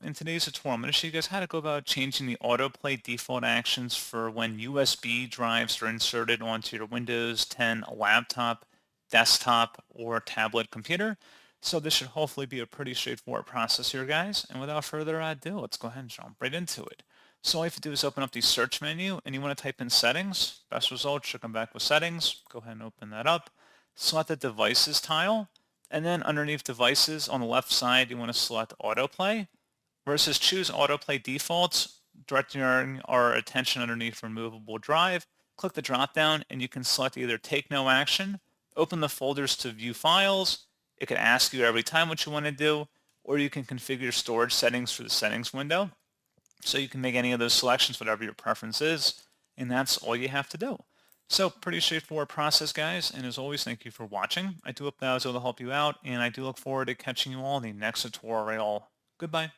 in today's tutorial, I'm going to show you guys how to go about changing the autoplay default actions for when USB drives are inserted onto your Windows 10 laptop, desktop, or tablet computer. So this should hopefully be a pretty straightforward process here, guys. And without further ado, let's go ahead and jump right into it. So all you have to do is open up the search menu and you want to type in settings. Best result should come back with settings. Go ahead and open that up. Select the devices tile. And then underneath devices on the left side, you want to select autoplay versus choose autoplay defaults, directing our attention underneath removable drive. Click the drop down and you can select either take no action, open the folders to view files. It can ask you every time what you want to do, or you can configure storage settings for the settings window. So you can make any of those selections, whatever your preference is, and that's all you have to do. So pretty straightforward process, guys, and as always, thank you for watching. I do hope that I was able to help you out, and I do look forward to catching you all in the next tutorial. Goodbye.